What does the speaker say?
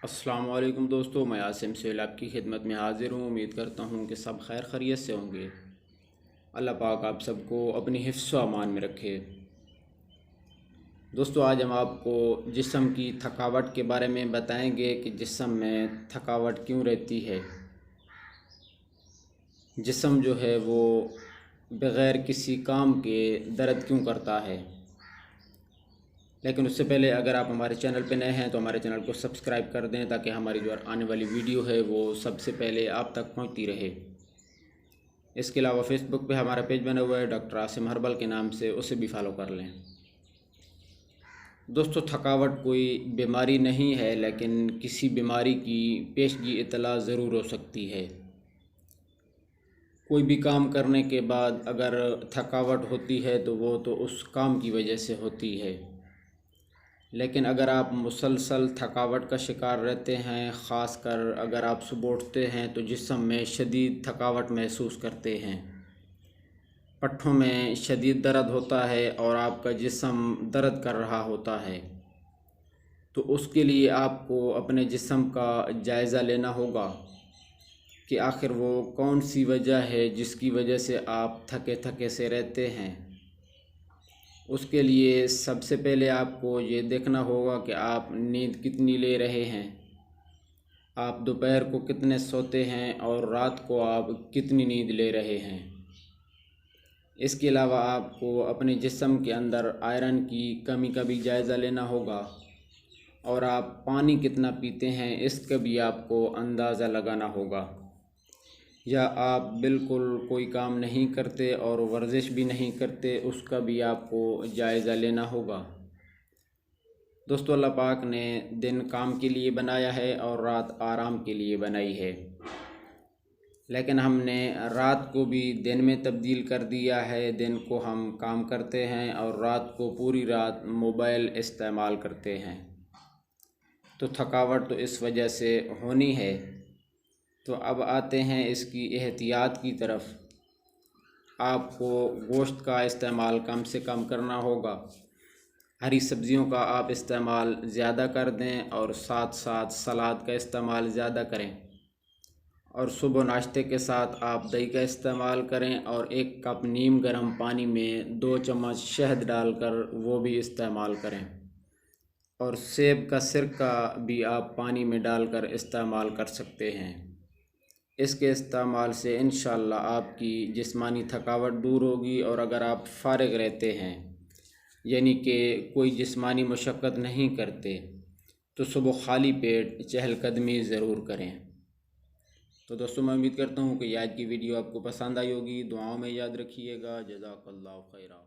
السلام علیکم دوستو، میں عاصم سیل آپ کی خدمت میں حاضر ہوں۔ امید کرتا ہوں کہ سب خیر خیریت سے ہوں گے۔ اللہ پاک آپ سب کو اپنی حفظ و امان میں رکھے۔ دوستو، آج ہم آپ کو جسم کی تھکاوٹ کے بارے میں بتائیں گے کہ جسم میں تھکاوٹ کیوں رہتی ہے۔ جسم جو ہے وہ بغیر کسی کام کے درد کیوں کرتا ہے۔ لیکن اس سے پہلے اگر آپ ہمارے چینل پہ نئے ہیں تو ہمارے چینل کو سبسکرائب کر دیں تاکہ ہماری جو آنے والی ویڈیو ہے وہ سب سے پہلے آپ تک پہنچتی رہے۔ اس کے علاوہ فیس بک پہ ہمارا پیج بنا ہوا ہے ڈاکٹر عاصم ہربل کے نام سے، اسے بھی فالو کر لیں۔ دوستو، تھکاوٹ کوئی بیماری نہیں ہے، لیکن کسی بیماری کی پیشگی اطلاع ضرور ہو سکتی ہے۔ کوئی بھی کام کرنے کے بعد اگر تھکاوٹ ہوتی ہے تو وہ تو اس کام کی وجہ سے ہوتی ہے، لیکن اگر آپ مسلسل تھکاوٹ کا شکار رہتے ہیں، خاص کر اگر آپ صبح اٹھتے ہیں تو جسم میں شدید تھکاوٹ محسوس کرتے ہیں، پٹھوں میں شدید درد ہوتا ہے اور آپ کا جسم درد کر رہا ہوتا ہے، تو اس کے لیے آپ کو اپنے جسم کا جائزہ لینا ہوگا کہ آخر وہ کون سی وجہ ہے جس کی وجہ سے آپ تھکے تھکے سے رہتے ہیں۔ اس کے لیے سب سے پہلے آپ کو یہ دیکھنا ہوگا کہ آپ نیند کتنی لے رہے ہیں، آپ دوپہر کو کتنے سوتے ہیں اور رات کو آپ کتنی نیند لے رہے ہیں۔ اس کے علاوہ آپ کو اپنے جسم کے اندر آئرن کی کمی کا بھی جائزہ لینا ہوگا، اور آپ پانی کتنا پیتے ہیں اس کا بھی آپ کو اندازہ لگانا ہوگا، یا آپ بالکل کوئی کام نہیں کرتے اور ورزش بھی نہیں کرتے، اس کا بھی آپ کو جائزہ لینا ہوگا۔ دوستو، اللہ پاک نے دن کام کے لیے بنایا ہے اور رات آرام کے لیے بنائی ہے، لیکن ہم نے رات کو بھی دن میں تبدیل کر دیا ہے۔ دن کو ہم کام کرتے ہیں اور رات کو پوری رات موبائل استعمال کرتے ہیں، تو تھکاوٹ تو اس وجہ سے ہونی ہے۔ تو اب آتے ہیں اس کی احتیاط کی طرف۔ آپ کو گوشت کا استعمال کم سے کم کرنا ہوگا، ہری سبزیوں کا آپ استعمال زیادہ کر دیں، اور ساتھ ساتھ سلاد کا استعمال زیادہ کریں، اور صبح ناشتے کے ساتھ آپ دہی کا استعمال کریں، اور 1 کپ نیم گرم پانی میں 2 چمچ شہد ڈال کر وہ بھی استعمال کریں، اور سیب کا سرکہ بھی آپ پانی میں ڈال کر استعمال کر سکتے ہیں۔ اس کے استعمال سے انشاءاللہ آپ کی جسمانی تھکاوٹ دور ہوگی، اور اگر آپ فارغ رہتے ہیں یعنی کہ کوئی جسمانی مشقت نہیں کرتے تو صبح خالی پیٹ چہل قدمی ضرور کریں۔ تو دوستوں، میں امید کرتا ہوں کہ آج کی ویڈیو آپ کو پسند آئی ہوگی۔ دعاؤں میں یاد رکھیے گا۔ جزاک اللہ خیرہ۔